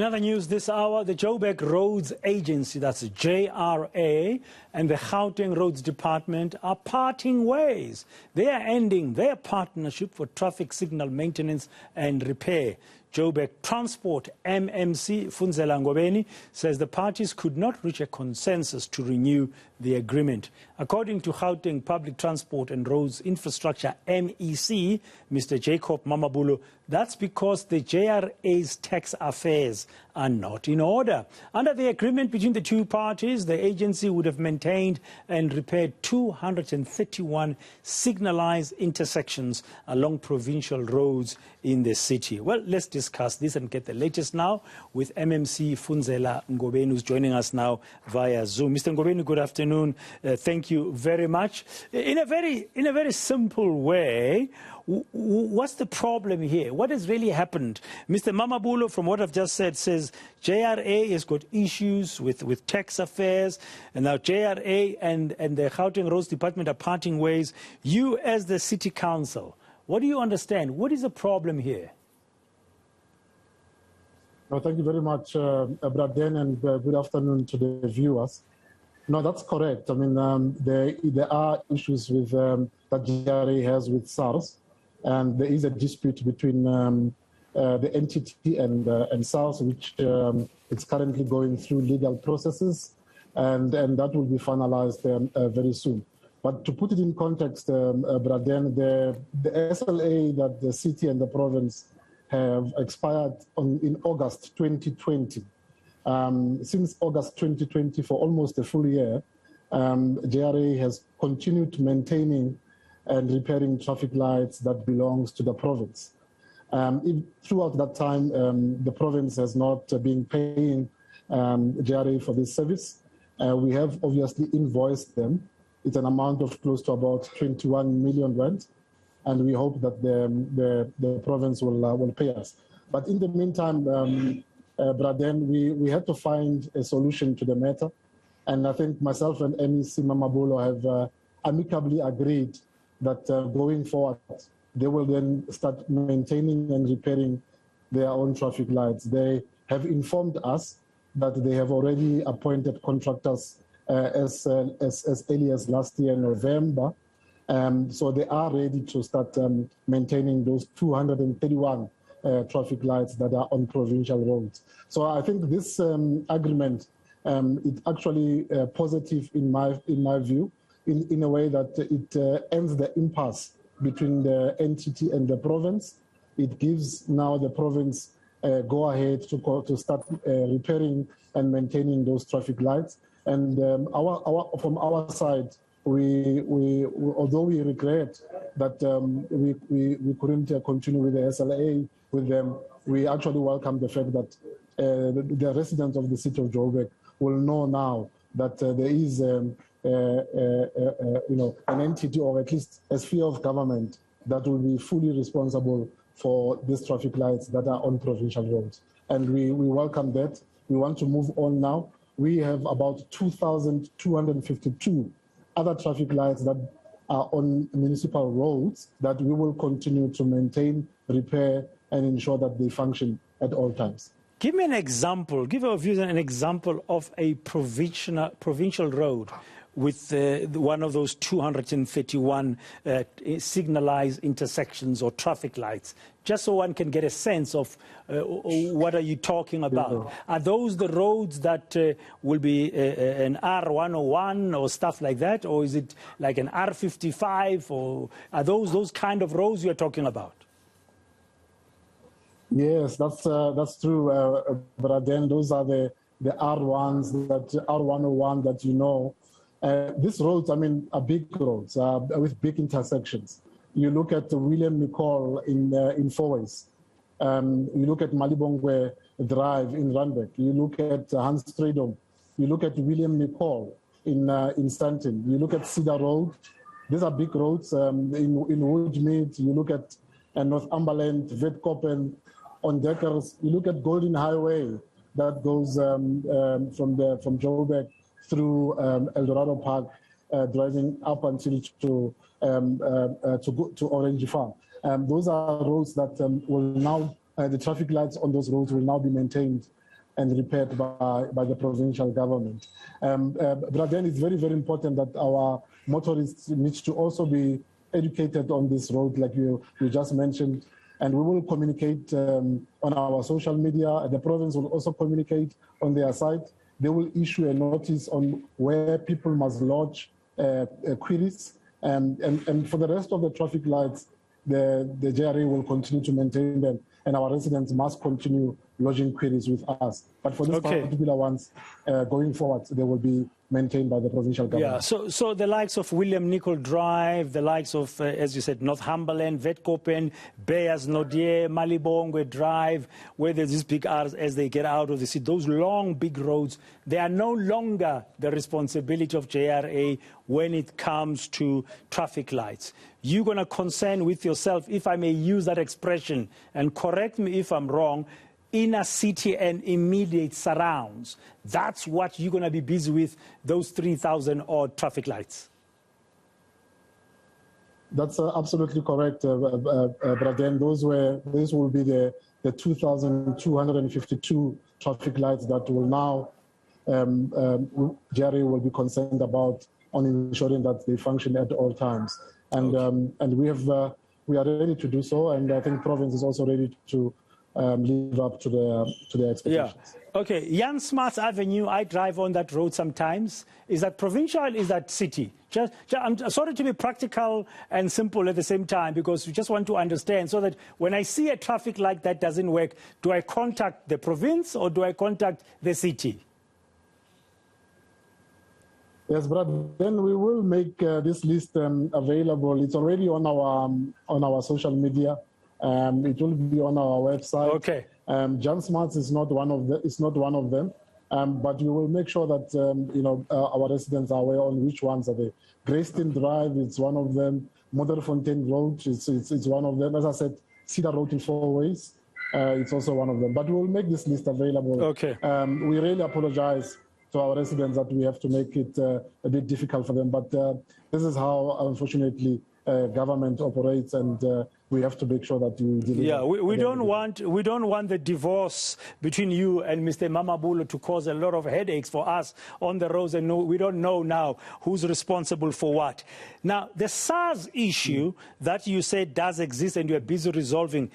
In other news this hour, the Joburg Roads Agency, that's JRA, and the Gauteng Roads Department are parting ways. They are ending their partnership for traffic signal maintenance and repair. Joburg Transport MMC Funzela Ngobeni says the parties could not reach a consensus to renew the agreement. According to Gauteng Public Transport and Roads Infrastructure MEC, Mr. Jacob Mamabulo, that's because the JRA's tax affairs are not in order. Under the agreement between the two parties, the agency would have maintained and repaired 231 signalized intersections along provincial roads in the city. Well, let's discuss this and get the latest now with MMC Funzela Ngobeni, who's joining us now via Zoom. Mr. Ngobeni, good afternoon. Thank you very much. In a very simple way, what's the problem here? What has really happened? Mr. Mamabulo, from what I've just said, says JRA has got issues with tax affairs, and now JRA and the Gauteng Roads Department are parting ways. You, as the City Council, what do you understand? What is the problem here? Well, thank you very much, Braden, and good afternoon to the viewers. No, that's correct. I mean, there are issues with that JRA has with SARS, and there is a dispute between the entity and SARS, which is currently going through legal processes, and that will be finalized very soon. But to put it in context, Braden, the SLA that the city and the province have expired in August 2020. Since August 2020, for almost a full year, JRA has continued maintaining and repairing traffic lights that belongs to the province. Throughout that time, the province has not been paying JRA for this service. We have obviously invoiced them. It's an amount of close to about 21 million rand, and we hope that the province will pay us. But in the meantime, Braden, we had to find a solution to the matter, and I think myself and MEC Mamabulo have amicably agreed that going forward, they will then start maintaining and repairing their own traffic lights. They have informed us that they have already appointed contractors as early as last year, November. So they are ready to start maintaining those 231 traffic lights that are on provincial roads. So I think this agreement is actually positive in my view, in a way that it ends the impasse between the entity and the province. It gives now the province go ahead to start repairing and maintaining those traffic lights. And from our side, although we regret that we couldn't continue with the SLA with them, we actually welcome the fact that the residents of the city of Joburg will know now that there is an entity, or at least a sphere of government, that will be fully responsible for these traffic lights that are on provincial roads. And we welcome that. We want to move on now. We have about 2,252 other traffic lights that are on municipal roads that we will continue to maintain, repair, and ensure that they function at all times. Give me an example, give our viewers an example of a provincial road with one of those 231 signalized intersections or traffic lights, just so one can get a sense of what are you talking about. Yeah. Are those the roads that will be an R101 or stuff like that, or is it like an R55, or are those kind of roads you're talking about? Yes, that's true, but then those are the R1s, that R101 that you know. These roads, I mean, are big roads with big intersections. You look at William Nicol in Fourways. You look at Malibongwe Drive in Randburg. You look at Hans Stradom. You look at William Nicol in Stanton. You look at Cedar Road. These are big roads. In Woodmead, you look at Northumberland, Vetkoppen, on Deckers. You look at Golden Highway that goes from Joburg through El Dorado Park, driving up until to Orange Farm. Those are roads that will now, the traffic lights on those roads will now be maintained and repaired by the provincial government. But then it's very, very important that our motorists need to also be educated on this road, like you just mentioned, and we will communicate on our social media. The province will also communicate on their site. They will issue a notice on where people must lodge queries, and for the rest of the traffic lights, the JRA will continue to maintain them, and our residents must continue lodging queries with us. But for these particular ones, going forward, they will be maintained by the provincial government. Yeah, so the likes of William Nicol Drive, the likes of, as you said, Northumberland, Wetkoppen, Beyers Nodier, Malibongwe Drive, where there's these big R's as they get out of the city, those long, big roads, they are no longer the responsibility of JRA when it comes to traffic lights. You're going to concern with yourself, if I may use that expression, and correct me if I'm wrong, inner city and immediate surrounds. That's what you're going to be busy with, those 3,000 odd traffic lights. That's absolutely correct, Braden. Those will be the 2,252 traffic lights that will now JRA will be concerned about on ensuring that they function at all times. And and we are ready to do so, and I think province is also ready to live up to the expectations. Yeah. Okay, Jan Smuts Avenue, I drive on that road sometimes. Is that provincial, is that city? I'm sorry to be practical and simple at the same time, because we just want to understand, so that when I see a traffic light that doesn't work, do I contact the province or do I contact the city? Yes, but then we will make this list available. It's already on our social media. It will be on our website. Okay. Jan Smuts is not one of them, but we will make sure that our residents are aware on which ones are there. Greyston Drive is one of them. Modderfontein Road is one of them. As I said, Cedar Road in 4 ways. It's also one of them. But we will make this list available. Okay. We really apologize to our residents that we have to make it a bit difficult for them. But this is how, unfortunately, government operates, and we have to make sure that we deliver. Yeah, we don't want the divorce between you and Mr. Mamabulo to cause a lot of headaches for us on the roads, and we don't know now who's responsible for what. Now, the SARS issue that you said does exist and you're busy resolving,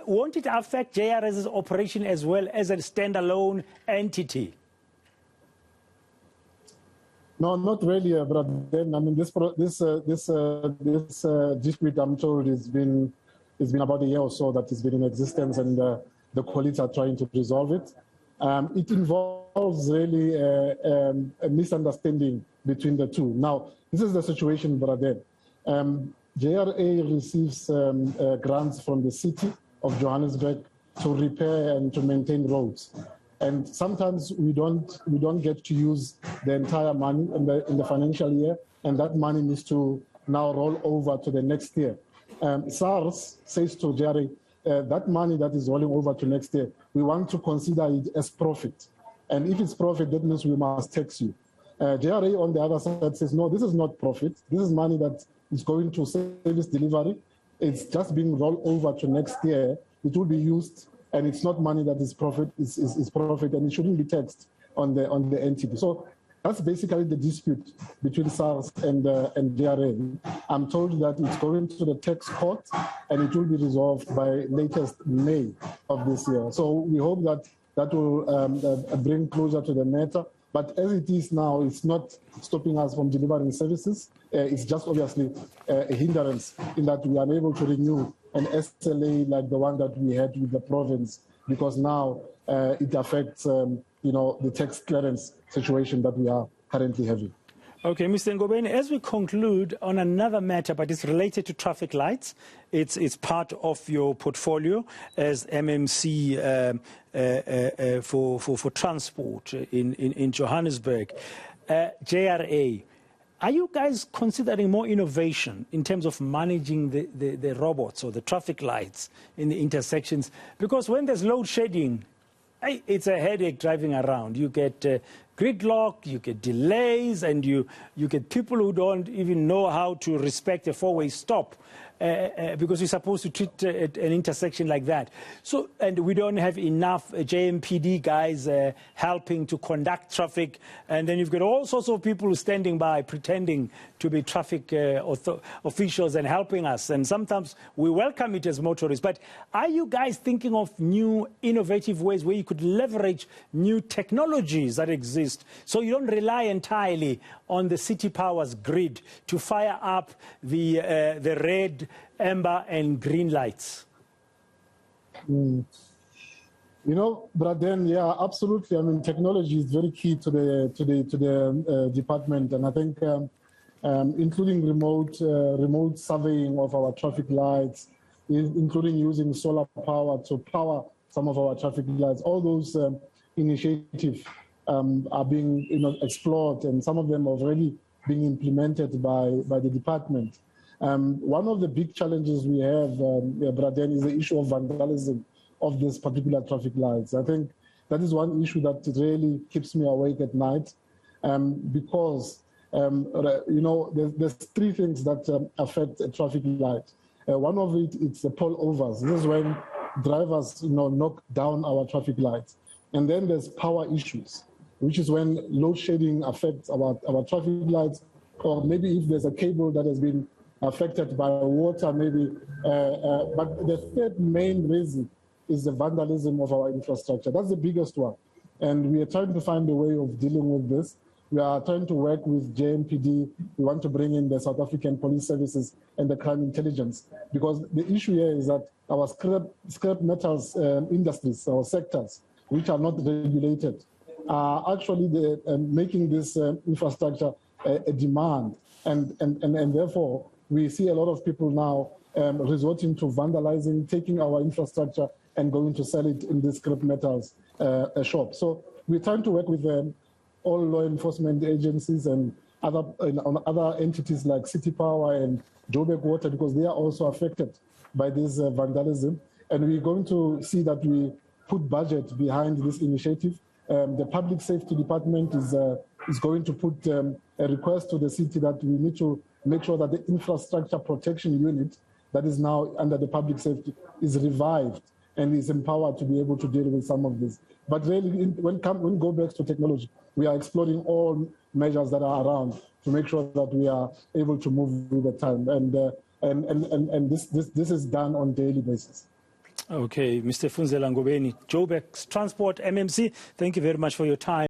won't it affect JRA's operation as well as a standalone entity? No, not really, but then I mean this dispute, I'm told, it's been about a year or so that it's been in existence, and the colleagues are trying to resolve it. It involves really a misunderstanding between the two. Now, this is the situation, Braden. JRA receives grants from the city of Johannesburg to repair and to maintain roads. And sometimes we don't get to use the entire money in the financial year, and that money needs to now roll over to the next year. SARS says to JRA, that money that is rolling over to next year, we want to consider it as profit. And if it's profit, that means we must tax you. JRA on the other side says, no, this is not profit. This is money that is going to service delivery. It's just being rolled over to next year. It will be used, and it's not money that is profit, is profit, and it shouldn't be taxed on the entity. So that's basically the dispute between SARS and JRA. I'm told that it's going to the tax court, and it will be resolved by latest May of this year. So we hope that will bring closure to the matter. But as it is now, it's not stopping us from delivering services. It's just obviously a hindrance in that we are unable to renew an SLA like the one that we had with the province, because now it affects the tax clearance situation that we are currently having. Okay, Mr. Ngobeni, as we conclude on another matter, but it's related to traffic lights, it's part of your portfolio as MMC for transport in Johannesburg. JRA, are you guys considering more innovation in terms of managing the robots or the traffic lights in the intersections? Because when there's load shedding, it's a headache driving around. You get gridlock, you get delays, and you get people who don't even know how to respect a four-way stop. Because we're supposed to treat an intersection like that. So, and we don't have enough JMPD guys helping to conduct traffic. And then you've got all sorts of people standing by pretending to be traffic officials and helping us. And sometimes we welcome it as motorists. But are you guys thinking of new innovative ways where you could leverage new technologies that exist so you don't rely entirely on the city powers grid to fire up the red, amber and green lights? You know, but then, yeah, absolutely. I mean, technology is very key to the department, and I think including remote surveying of our traffic lights, including using solar power to power some of our traffic lights. All those initiatives are being explored, and some of them are already being implemented by the department. One of the big challenges we have, Braden, is the issue of vandalism of these particular traffic lights. I think that is one issue that really keeps me awake at night, because there's three things that affect a traffic light. One of it's the pull overs. This is when drivers knock down our traffic lights. And then there's power issues, which is when load shedding affects our traffic lights, or maybe if there's a cable that has been affected by water, maybe. But the third main reason is the vandalism of our infrastructure. That's the biggest one. And we are trying to find a way of dealing with this. We are trying to work with JMPD. We want to bring in the South African Police Services and the crime intelligence, because the issue here is that our scrap metals industries, or sectors, which are not regulated, are actually making this infrastructure a demand. And therefore, we see a lot of people now resorting to vandalizing, taking our infrastructure and going to sell it in the scrap metals shop. So we're trying to work with all law enforcement agencies and other entities like City Power and Joburg Water, because they are also affected by this vandalism. And we're going to see that we put budget behind this initiative. The Public Safety Department is going to put a request to the city that we need to make sure that the infrastructure protection unit that is now under the public safety is revived and is empowered to be able to deal with some of this. But really, when we go back to technology, we are exploring all measures that are around to make sure that we are able to move with the time. And this is done on a daily basis. Okay, Mr. Funzela Ngobeni, Joburg Transport MMC, thank you very much for your time.